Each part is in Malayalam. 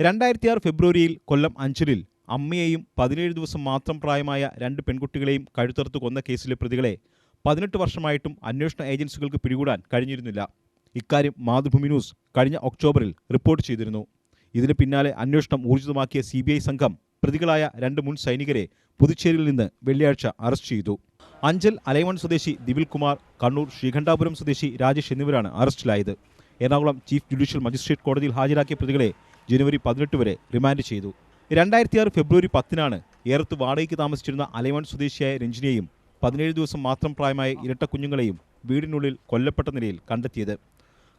2006 ഫെബ്രുവരിയിൽ കൊല്ലം അഞ്ചലിൽ അമ്മയെയും 17 ദിവസം മാത്രം പ്രായമായ 2 പെൺകുട്ടികളെയും കഴുത്തറുത്ത് കൊന്ന കേസിലെ പ്രതികളെ 18 വർഷമായിട്ടും അന്വേഷണ ഏജൻസികൾക്ക് പിടികൂടാൻ കഴിഞ്ഞിരുന്നില്ല. ഇക്കാര്യം മാതൃഭൂമി ന്യൂസ് കഴിഞ്ഞ ഒക്ടോബറിൽ റിപ്പോർട്ട് ചെയ്തിരുന്നു. ഇതിന് പിന്നാലെ അന്വേഷണം ഊർജിതമാക്കിയ CBI സംഘം പ്രതികളായ 2 മുൻ സൈനികരെ പുതുച്ചേരിയിൽ നിന്ന് വെള്ളിയാഴ്ച അറസ്റ്റ് ചെയ്തു. അഞ്ചൽ അലൈവൺ സ്വദേശി ദിവിൽ കുമാർ, കണ്ണൂർ ശ്രീകണ്ഠാപുരം സ്വദേശി രാജേഷ് എന്നിവരാണ് അറസ്റ്റിലായത്. എറണാകുളം ചീഫ് ജുഡീഷ്യൽ മജിസ്ട്രേറ്റ് കോടതിയിൽ ഹാജരാക്കിയ പ്രതികളെ ജനുവരി 18 വരെ റിമാൻഡ് ചെയ്തു. 2006 ഫെബ്രുവരി 10-നാണ് ഏറത്ത് വാടകയ്ക്ക് താമസിച്ചിരുന്ന അലൈവൺ സ്വദേശിയായ രഞ്ജിനിയെയും 17 ദിവസം മാത്രം പ്രായമായ ഇരട്ട കുഞ്ഞുങ്ങളെയും വീടിനുള്ളിൽ കൊല്ലപ്പെട്ട നിലയിൽ കണ്ടെത്തിയത്.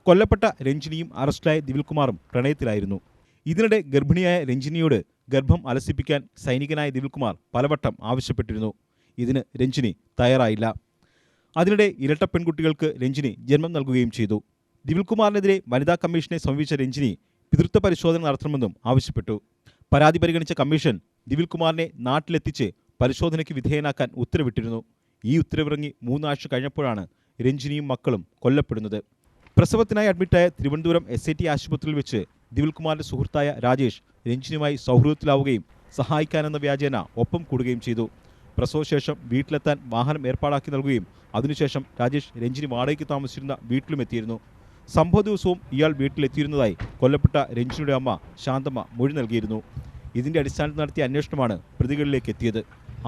കൊല്ലപ്പെട്ട രഞ്ജിനിയും അറസ്റ്റിലായ ദിവിൽകുമാറും പ്രണയത്തിലായിരുന്നു. ഇതിനിടെ ഗർഭിണിയായ രഞ്ജിനിയോട് ഗർഭം അലസിപ്പിക്കാൻ സൈനികനായ ദിവിൽകുമാർ പലവട്ടം ആവശ്യപ്പെട്ടിരുന്നു. ഇതിന് രഞ്ജിനി തയ്യാറായില്ല. അതിനിടെ ഇരട്ട പെൺകുട്ടികൾക്ക് രഞ്ജിനി ജന്മം നൽകുകയും ചെയ്തു. ദിവിൽകുമാറിനെതിരെ വനിതാ കമ്മീഷനെ സമീപിച്ച രഞ്ജിനി പിതൃത്വ പരിശോധന നടത്തണമെന്നും ആവശ്യപ്പെട്ടു. പരാതി പരിഗണിച്ച കമ്മീഷൻ ദിവിൽകുമാറിനെ നാട്ടിലെത്തിച്ച് പരിശോധനയ്ക്ക് വിധേയനാക്കാൻ ഉത്തരവിട്ടിരുന്നു. ഈ ഉത്തരവിറങ്ങി 3 ആഴ്ച കഴിഞ്ഞപ്പോഴാണ് രഞ്ജിനിയും മക്കളും കൊല്ലപ്പെടുന്നത്. പ്രസവത്തിനായി അഡ്മിറ്റായ തിരുവനന്തപുരം SIT ആശുപത്രിയിൽ വെച്ച് ദിവിൽകുമാറിന്റെ സുഹൃത്തായ രാജേഷ് രഞ്ജിനിയുമായി സൗഹൃദത്തിലാവുകയും സഹായിക്കാനെന്ന വ്യാജേന ഒപ്പം കൂടുകയും ചെയ്തു. പ്രസവശേഷം വീട്ടിലെത്താൻ വാഹനം ഏർപ്പാടാക്കി നൽകുകയും അതിനുശേഷം രാജേഷ് രഞ്ജിനി വാടകയ്ക്ക് താമസിച്ചിരുന്ന വീട്ടിലുമെത്തിയിരുന്നു. സംഭവ ദിവസവും ഇയാൾ വീട്ടിലെത്തിയിരുന്നതായി കൊല്ലപ്പെട്ട രഞ്ജിനിയുടെ അമ്മ ശാന്തമ്മ മൊഴി നൽകിയിരുന്നു. ഇതിന്റെ അടിസ്ഥാനത്തിൽ നടത്തിയ അന്വേഷണമാണ് പ്രതികളിലേക്ക് എത്തിയത്.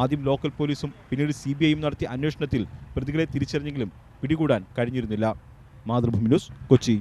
ആദ്യം ലോക്കൽ പോലീസും പിന്നീട് CBIയും നടത്തിയ അന്വേഷണത്തിൽ പ്രതികളെ തിരിച്ചറിഞ്ഞെങ്കിലും പിടികൂടാൻ കഴിഞ്ഞിരുന്നില്ല. മാതൃഭൂമി ന്യൂസ്, കൊച്ചി.